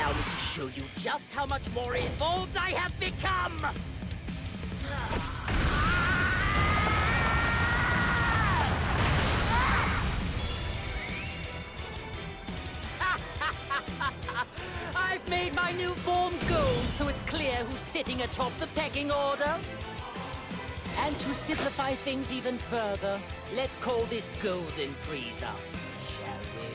allow me to show you just how much more involved I have become! I've made my new form gold, so it's clear who's sitting atop the pecking order. And to simplify things even further, let's call this Golden Frieza, shall we?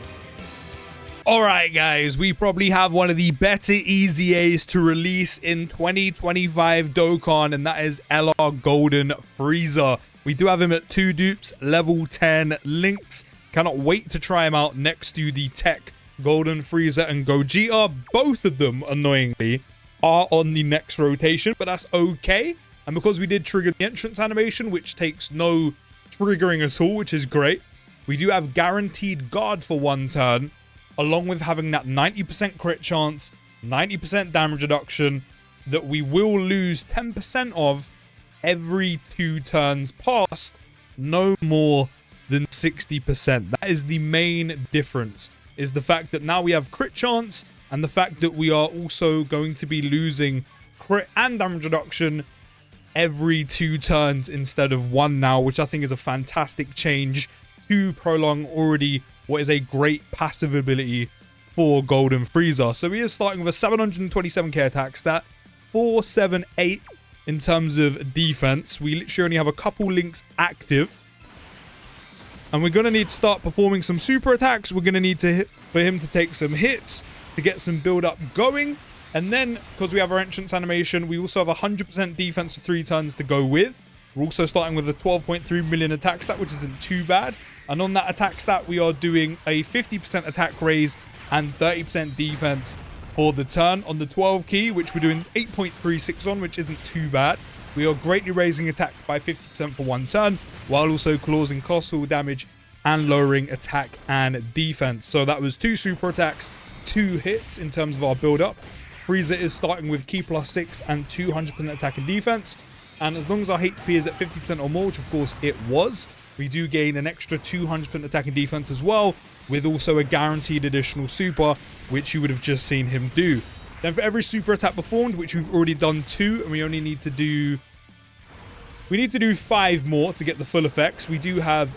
Alright guys, we probably have one of the better EZAs to release in 2025 Dokkan, and that is LR Golden Frieza. We do have him at 2 dupes, level 10 links. Cannot wait to try him out next to the Tech Golden Frieza and Gogeta. Both of them, annoyingly, are on the next rotation, but that's okay. And because we did trigger the entrance animation, which takes no triggering at all, which is great, we do have guaranteed guard for 1 turn, along with having that 90% crit chance, 90% damage reduction, that we will lose 10% of every 2 turns past, no more than 60%. That is the main difference, is the fact that now we have crit chance, and the fact that we are also going to be losing crit and damage reduction every 2 turns instead of 1 now, which I think is a fantastic change to prolong already what is a great passive ability for Golden Frieza. So he is starting with a 727k attack stat, 478 in terms of defense. We literally only have a couple links active, and we're going to need to start performing some super attacks. We're going to need for him to take some hits to get some build up going. And then, because we have our entrance animation, we also have 100% defense for 3 turns to go with. We're also starting with a 12.3 million attack stat, which isn't too bad. And on that attack stat, we are doing a 50% attack raise and 30% defense for the turn. On the 12 key, which we're doing 8.36 on, which isn't too bad. We are greatly raising attack by 50% for 1 turn, while also causing colossal damage and lowering attack and defense. So that was 2 super attacks, 2 hits in terms of our build-up. Frieza is starting with key +6 and 200% attack and defense. And as long as our HP is at 50% or more, which of course it was, we do gain an extra 200% attack and defense as well, with also a guaranteed additional super, which you would have just seen him do. Then for every super attack performed, which we've already done 2, and we only need to do... We need to do 5 more to get the full effects. We do have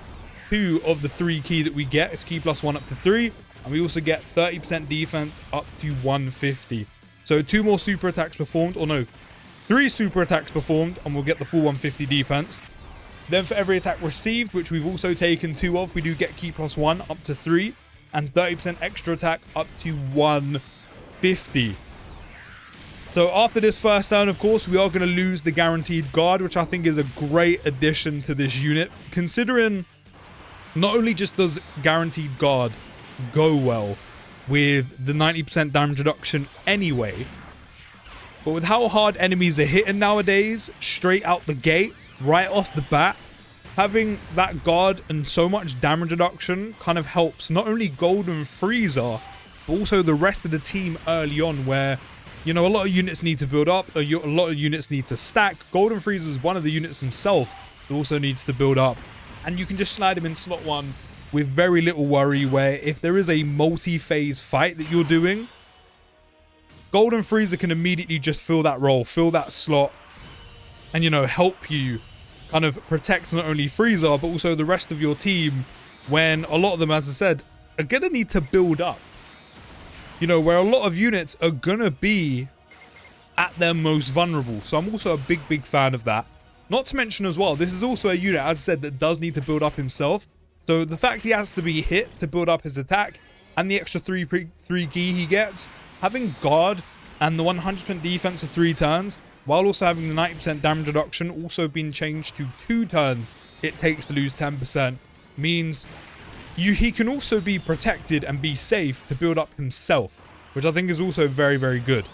2 of the 3 key that we get. It's key +1 up to 3. And we also get 30% defense up to 150. So 2 more super attacks performed, or no, 3 super attacks performed, and we'll get the full 150 defense. Then for every attack received, which we've also taken 2 of, we do get key +1 up to 3, and 30% extra attack up to 150. So after this first turn, of course, we are going to lose the guaranteed guard, which I think is a great addition to this unit, considering not only just does guaranteed guard go well with the 90% damage reduction anyway, but with how hard enemies are hitting nowadays, straight out the gate, right off the bat, having that guard and so much damage reduction kind of helps not only Golden Frieza, but also the rest of the team early on, where, you know, a lot of units need to build up, a lot of units need to stack. Golden Frieza is one of the units himself that also needs to build up, and you can just slide him in slot 1 with very little worry, where if there is a multi-phase fight that you're doing, Golden Frieza can immediately just fill that role, fill that slot, and, you know, help you kind of protect not only Frieza, but also the rest of your team, when a lot of them, as I said, are going to need to build up. You know, where a lot of units are going to be at their most vulnerable. So I'm also a big fan of that. Not to mention as well, this is also a unit, as I said, that does need to build up himself. So the fact he has to be hit to build up his attack, and the extra 3 key he gets, having guard and the 100% defense for 3 turns, while also having the 90% damage reduction also being changed to 2 turns it takes to lose 10%, means he can also be protected and be safe to build up himself, which I think is also very good.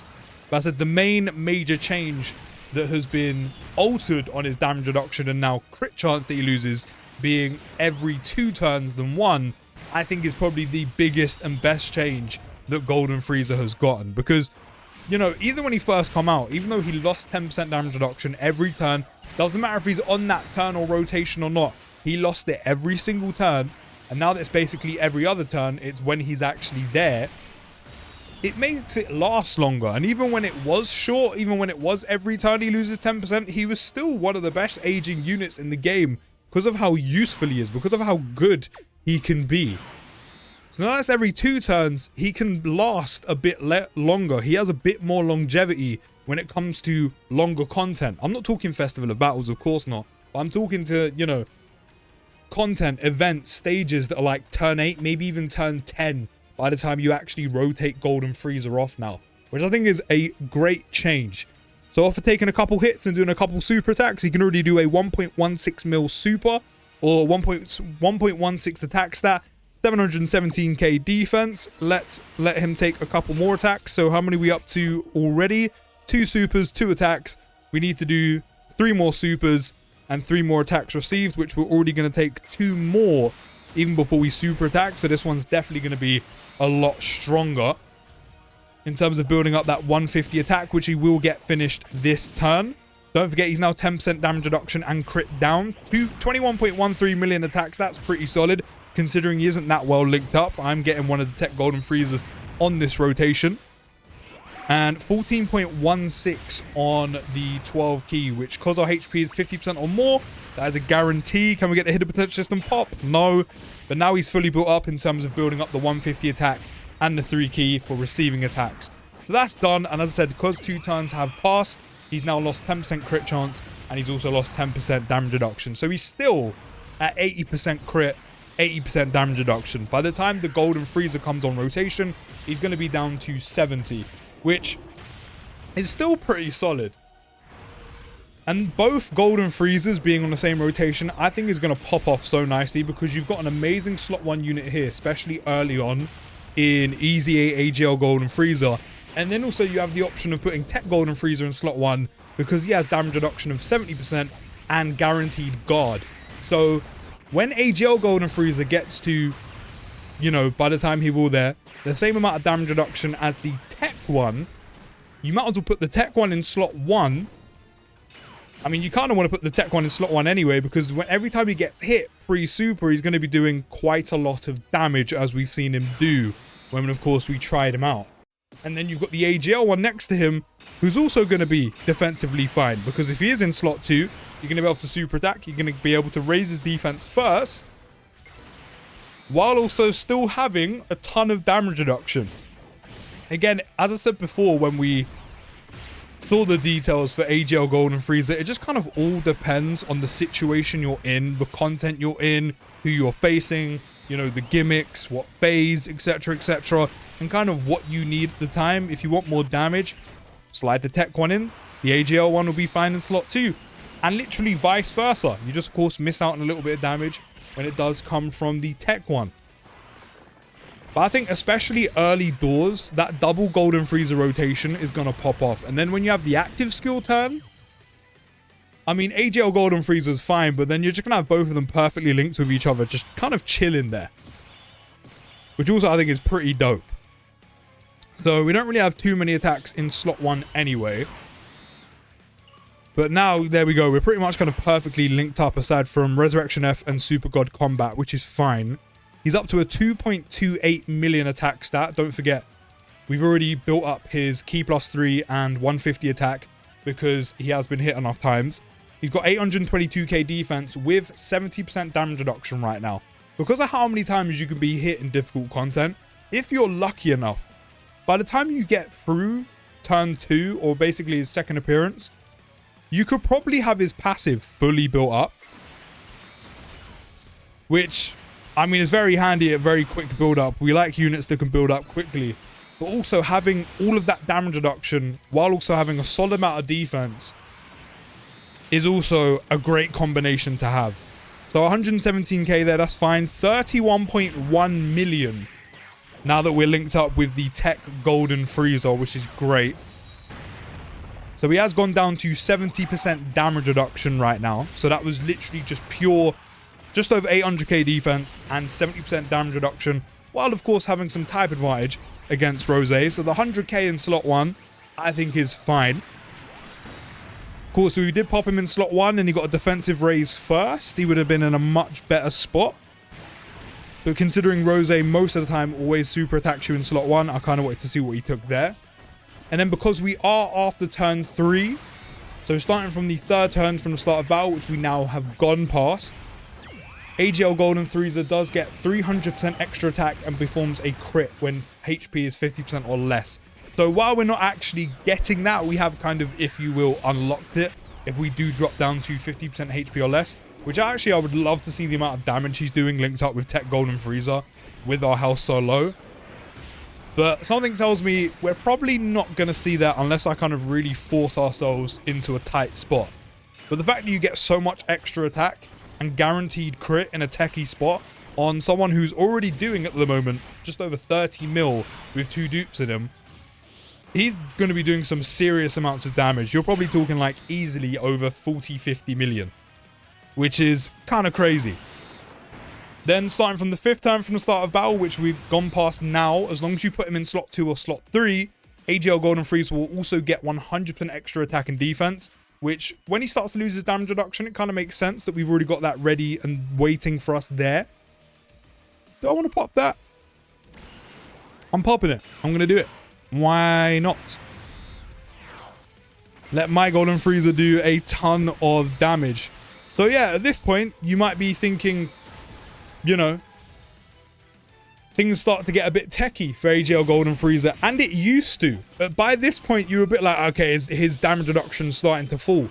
But I said the main major change that has been altered on his damage reduction and now crit chance that he loses being every 2 turns than 1, I think is probably the biggest and best change that Golden Frieza has gotten. Because, you know, even when he first come out, even though he lost 10% damage reduction every turn, doesn't matter if he's on that turn or rotation or not, he lost it every single turn. And now that it's basically every other turn, it's when he's actually there, it makes it last longer. And even when it was short, even when it was every turn he loses 10%, he was still one of the best aging units in the game because of how useful he is, because of how good he can be. So now that's every 2 turns, he can last a bit longer. He has a bit more longevity when it comes to longer content. I'm not talking Festival of Battles, of course not. But I'm talking to, you know, content, events, stages that are like turn 8, maybe even turn 10 by the time you actually rotate Golden Frieza off now. Which I think is a great change. So after taking a couple hits and doing a couple super attacks, he can already do a 1.16 mil super or 1.16 attack stat. 717k defense. Let's let him take a couple more attacks. So how many are we up to already? 2 supers, 2 attacks. We need to do 3 more supers and 3 more attacks received, which we're already going to take 2 more even before we super attack. So this one's definitely going to be a lot stronger in terms of building up that 150 attack, which he will get finished this turn. Don't forget, he's now 10% damage reduction and crit down to 21.13 million attacks. That's pretty solid, considering he isn't that well linked up. I'm getting one of the Tech Golden Friezas on this rotation. And 14.16 on the 12 key, which, because our HP is 50% or more, that is a guarantee. Can we get the hidden potential system pop? No. But now he's fully built up in terms of building up the 150 attack and the 3 key for receiving attacks. So that's done. And as I said, because 2 turns have passed, he's now lost 10% crit chance, and he's also lost 10% damage reduction. So he's still at 80% crit, 80% damage reduction. By the time the Golden Frieza comes on rotation, he's going to be down to 70, which is still pretty solid. And both Golden Friezas being on the same rotation, I think is going to pop off so nicely, because you've got an amazing slot 1 unit here, especially early on in EZA AGL Golden Frieza. And then also you have the option of putting Tech Golden Frieza in slot 1, because he has damage reduction of 70% and guaranteed guard. So when AGL Golden Frieza gets to, you know, by the time he will there, the same amount of damage reduction as the Tech one, you might as well put the Tech one in slot 1. I mean, you kind of want to put the Tech one in slot 1 anyway, because every time he gets hit pre-super, he's going to be doing quite a lot of damage, as we've seen him do when, of course, we tried him out. And then you've got the AGL one next to him, who's also going to be defensively fine, because if he is in slot 2, you're going to be able to super attack, you're going to be able to raise his defense first, while also still having a ton of damage reduction. Again, as I said before, when we saw the details for AGL Golden Frieza, it just kind of all depends on the situation you're in, the content you're in, who you're facing, you know, the gimmicks, what phase, etc, etc, and kind of what you need at the time. If you want more damage, slide the Tech one in, the AGL one will be fine in slot 2, and literally vice versa. You just, of course, miss out on a little bit of damage when it does come from the Tech one. But I think especially early doors, that double Golden Frieza rotation is going to pop off. And then when you have the active skill turn, I mean, AGL Golden Frieza is fine, but then you're just going to have both of them perfectly linked with each other, just kind of chilling there. Which also I think is pretty dope. So we don't really have too many attacks in slot 1 anyway. But now, there we go. We're pretty much kind of perfectly linked up, aside from Resurrection F and Super God Combat, which is fine. He's up to a 2.28 million attack stat. Don't forget, we've already built up his Key +3 and 150 attack because he has been hit enough times. He's got 822k defense with 70% damage reduction right now. Because of how many times you can be hit in difficult content, if you're lucky enough, by the time you get through turn 2, or basically his second appearance, you could probably have his passive fully built up. Which, I mean, is very handy, a very quick build up. We like units that can build up quickly. But also having all of that damage reduction while also having a solid amount of defense is also a great combination to have. So 117k there, that's fine. 31.1 million now that we're linked up with the Tech Golden Frieza, which is great. So he has gone down to 70% damage reduction right now. So that was literally just pure, just over 800k defense and 70% damage reduction, while of course having some type advantage against Rose. So the 100k in slot 1, I think is fine. Of course, if we did pop him in slot 1 and he got a defensive raise first, he would have been in a much better spot. But considering Rose most of the time always super attacks you in slot 1, I kind of wanted to see what he took there. And then because we are after turn 3, so starting from the 3rd turn from the start of battle, which we now have gone past, AGL Golden Frieza does get 300% extra attack and performs a crit when HP is 50% or less. So while we're not actually getting that, we have kind of, if you will, unlocked it if we do drop down to 50% HP or less, which actually I would love to see the amount of damage he's doing linked up with Tech Golden Frieza with our health so low. But something tells me we're probably not going to see that unless I kind of really force ourselves into a tight spot. But the fact that you get so much extra attack and guaranteed crit in a techie spot on someone who's already doing at the moment just over 30 mil with 2 dupes in him, he's going to be doing some serious amounts of damage. You're probably talking like easily over 40-50 million, which is kind of crazy. Then starting from the 5th turn from the start of battle, which we've gone past now, as long as you put him in slot 2 or slot 3, AGL Golden Frieza will also get 100% extra attack and defense, which when he starts to lose his damage reduction, it kind of makes sense that we've already got that ready and waiting for us there. Do I want to pop that? I'm popping it. I'm going to do it. Why not? Let my Golden Frieza do a ton of damage. So yeah, at this point, you might be thinking, you know, things start to get a bit techie for AGL Golden Frieza, and it used to. But by this point, you're a bit like, okay, his damage reduction starting to fall.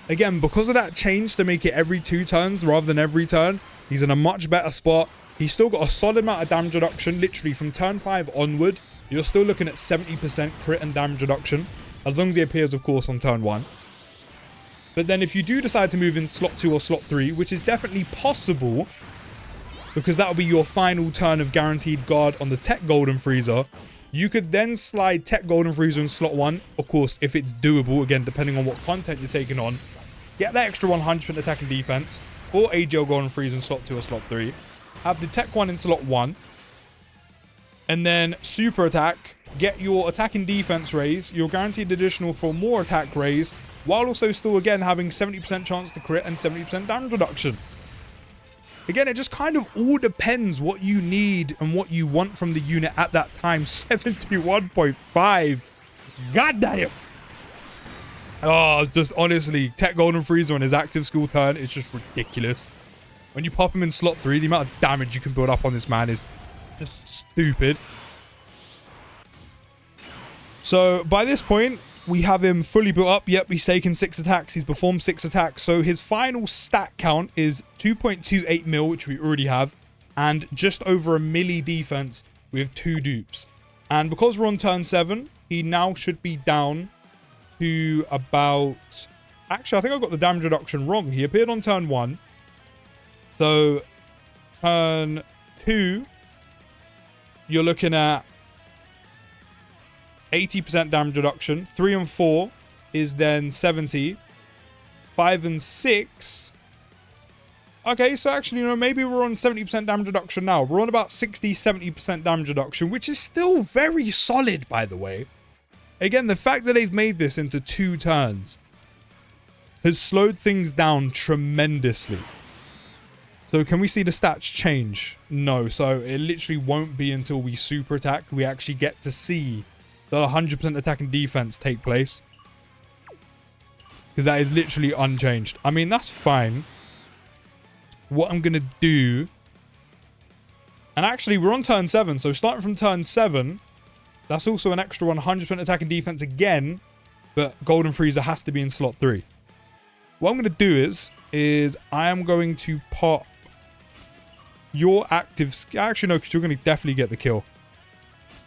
Again, because of that change to make it every 2 turns rather than every turn, he's in a much better spot. He's still got a solid amount of damage reduction, literally from turn 5 onward. You're still looking at 70% crit and damage reduction, as long as he appears, of course, on turn 1. But then if you do decide to move in slot 2 or slot 3, which is definitely possible, because that will be your final turn of guaranteed guard on the Tech Golden Frieza, you could then slide Tech Golden Frieza in slot 1, of course, if it's doable, again, depending on what content you're taking on. Get that extra 100% attack and defense, or AGL Golden Frieza in slot 2 or slot 3. Have the Tech 1 in slot 1. And then super attack, get your attack and defense raise, your guaranteed additional for more attack raise, while also still, again, having 70% chance to crit and 70% damage reduction. Again, it just kind of all depends what you need and what you want from the unit at that time. 71.5. God damn. Oh, just honestly, Tech Golden Frieza on his active school turn is just ridiculous. When you pop him in slot 3, the amount of damage you can build up on this man is just stupid. So by this point, we have him fully built up. Yep, he's taken 6 attacks. He's performed 6 attacks. So his final stat count is 2.28 mil, which we already have, and just over a milli defense with 2 dupes. And because we're on turn 7, he now should be down to about... Actually, I think I got the damage reduction wrong. He appeared on turn 1. So turn 2, you're looking at 80% damage reduction. 3 and 4 is then 70. 5 and 6. Okay, so actually, you know, maybe we're on 70% damage reduction now. We're on about 60-70% damage reduction, which is still very solid, by the way. Again, the fact that they've made this into 2 turns has slowed things down tremendously. So can we see the stats change? No, so it literally won't be until we super attack we actually get to see the 100% attack and defense take place. Because that is literally unchanged. I mean, that's fine. What I'm going to do... And actually, we're on turn 7. So starting from turn 7, that's also an extra 100% attack and defense again. But Golden Frieza has to be in slot 3. What I'm going to do is I am going to pop your active... Actually, no, because you're going to definitely get the kill.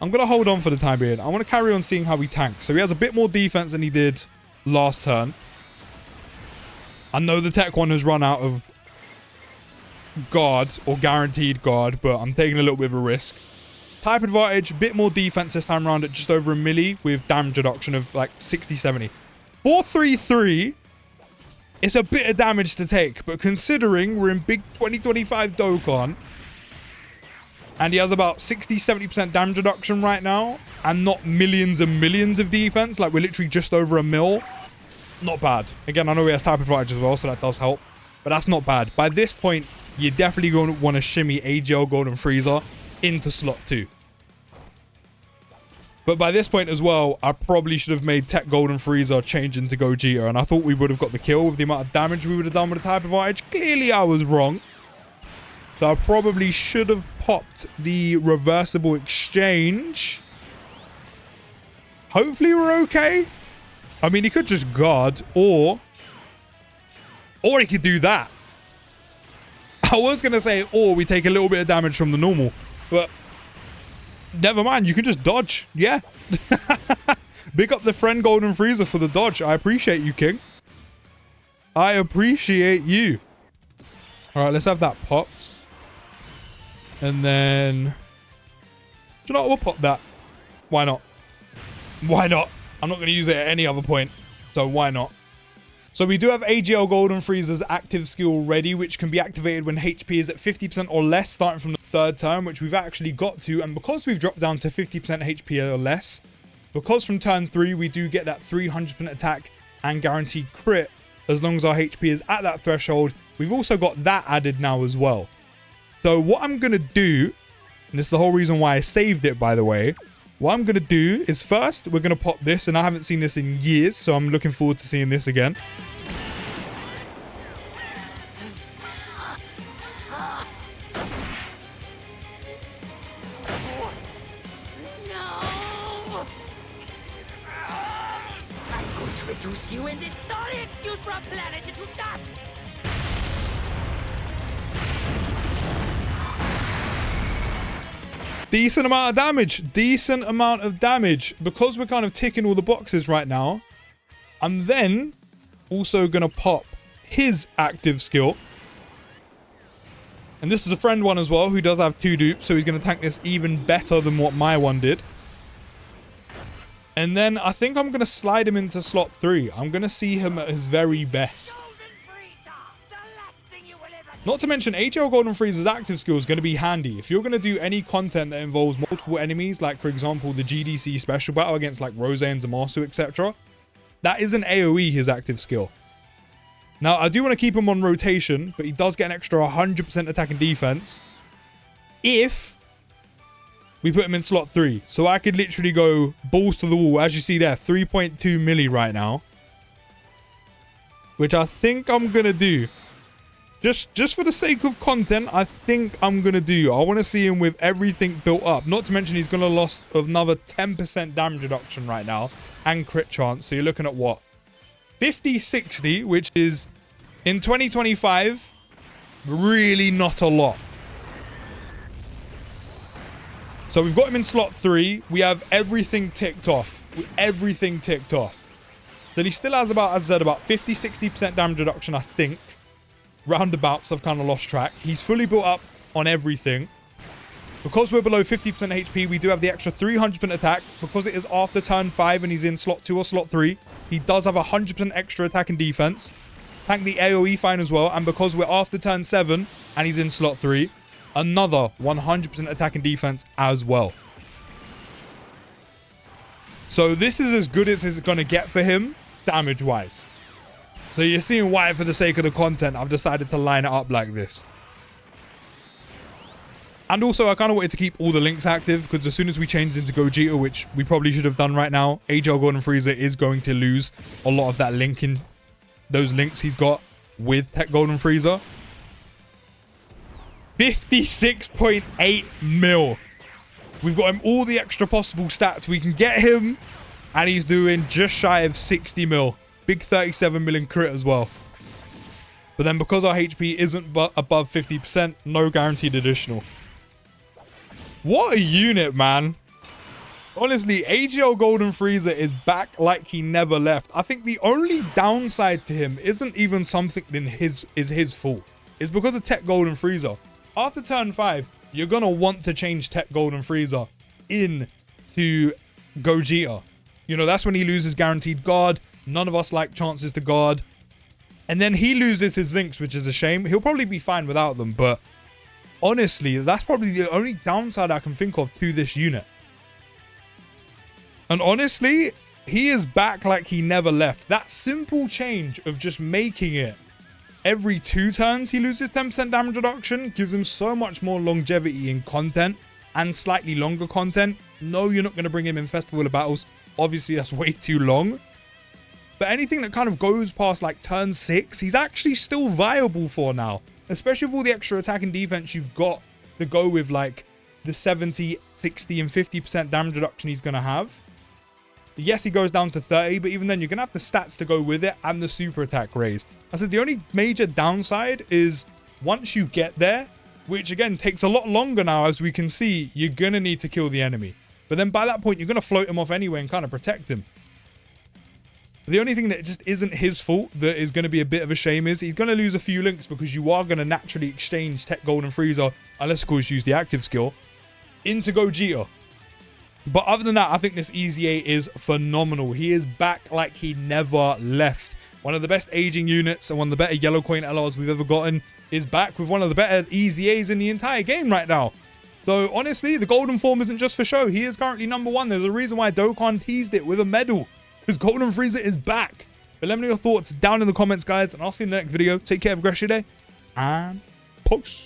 I'm going to hold on for the time being. I want to carry on seeing how he tanks. So he has a bit more defense than he did last turn. I know the Tech 1 has run out of guard or guaranteed guard, but I'm taking a little bit of a risk. Type advantage, a bit more defense this time around at just over a milli with damage reduction of like 60-70. 4-3-3. It's a bit of damage to take, but considering we're in big 2025 Dokkan, and he has about 60-70% damage reduction right now, and not millions and millions of defense, like we're literally just over a mil, not bad. Again, I know he has type advantage as well, so that does help, but that's not bad. By this point, you're definitely going to want to shimmy AGL Golden Frieza into slot 2. But by this point as well, I probably should have made Tech Golden Frieza change into Gogeta, and I thought we would have got the kill with the amount of damage we would have done with the type advantage. Clearly, I was wrong. So I probably should have popped the reversible exchange. Hopefully we're okay. I mean, he could just guard, or he could do that. I was going to say, or we take a little bit of damage from the normal, but never mind. You can just dodge. Yeah. Big up the friend Golden Frieza for the dodge. I appreciate you, King. I appreciate you. All right, let's have that popped. And then, do you know what? We'll pop that. Why not? Why not? I'm not going to use it at any other point, so why not? So we do have AGL Golden Frieza's active skill ready, which can be activated when HP is at 50% or less, starting from the 3rd turn, which we've actually got to. And because we've dropped down to 50% HP or less, because from turn 3 we do get that 300% attack and guaranteed crit, as long as our HP is at that threshold, we've also got that added now as well. So what I'm going to do, and this is the whole reason why I saved it, by the way, what I'm going to do is first, we're going to pop this, and I haven't seen this in years, so I'm looking forward to seeing this again. I'm going to reduce you in this sorry excuse for a planet into dust! Decent amount of damage. Decent amount of damage. Because we're kind of ticking all the boxes right now, I'm then also going to pop his active skill. And this is the friend one as well, who does have 2 dupes, so he's going to tank this even better than what my one did. And then I think I'm going to slide him into slot 3. I'm going to see him at his very best. Not to mention, AGL Golden Frieza's active skill is going to be handy. If you're going to do any content that involves multiple enemies, like, for example, the GDC special battle against, like, Rose and Zamasu, etc., that is an AoE, his active skill. Now, I do want to keep him on rotation, but he does get an extra 100% attack and defense if we put him in slot 3. So I could literally go balls to the wall. As you see there, 3.2 milli right now, which I think I'm going to do. Just for the sake of content, I think I'm going to do. I want to see him with everything built up. Not to mention he's going to lost another 10% damage reduction right now. And crit chance. So you're looking at what? 50-60, which is, in 2025, really not a lot. So we've got him in slot 3. We have everything ticked off. Everything ticked off. Then he still has about, as I said, about 50-60% damage reduction, I think. Roundabouts, I've kind of lost track. He's fully built up on everything. Because we're below 50% HP, we do have the extra 300% attack. Because it is after turn 5 and he's in slot 2 or slot 3, he does have 100% extra attack and defense. Tank the AoE fine as well. And because we're after turn 7 and he's in slot 3, another 100% attack and defense as well. So this is as good as it's going to get for him, damage-wise. So you're seeing why, for the sake of the content, I've decided to line it up like this. And also, I kind of wanted to keep all the links active, because as soon as we change into Gogeta, which we probably should have done right now, AGL Golden Frieza is going to lose a lot of that linking, those links he's got with Tech Golden Frieza. 56.8 mil. We've got him all the extra possible stats we can get him, and he's doing just shy of 60 mil. Big 37 million crit as well. But then because our HP isn't above 50%, no guaranteed additional. What a unit, man. Honestly, AGL Golden Frieza is back like he never left. I think the only downside to him isn't even something that is his fault. It's because of Tech Golden Frieza. After turn 5, you're going to want to change Tech Golden Frieza into Gogeta. You know, that's when he loses guaranteed guard. None of us like chances to guard. And then he loses his links, which is a shame. He'll probably be fine without them, but honestly, that's probably the only downside I can think of to this unit. And honestly, he is back like he never left. That simple change of just making it every 2 turns he loses 10% damage reduction. Gives him so much more longevity in content and slightly longer content. No, you're not going to bring him in Festival of Battles. Obviously, that's way too long. But anything that kind of goes past like turn 6, he's actually still viable for now. Especially with all the extra attack and defense you've got to go with, like the 70, 60, and 50% damage reduction he's going to have. Yes, he goes down to 30, but even then, you're going to have the stats to go with it and the super attack raise. I said the only major downside is once you get there, which again takes a lot longer now, as we can see, you're going to need to kill the enemy. But then by that point, you're going to float him off anyway and kind of protect him. The only thing that just isn't his fault that is going to be a bit of a shame is he's going to lose a few links because you are going to naturally exchange Tech Gold and Frieza, unless of course you use the active skill, into Gogeta. But other than that, I think this EZA is phenomenal. He is back like he never left. One of the best aging units and one of the better yellow coin LRs we've ever gotten is back with one of the better EZAs in the entire game right now. So honestly, the golden form isn't just for show. He is currently #1. There's a reason why Dokkan teased it with a medal, because Golden Frieza is back. But let me know your thoughts down in the comments, guys, and I'll see you in the next video. Take care, have a great day, and peace.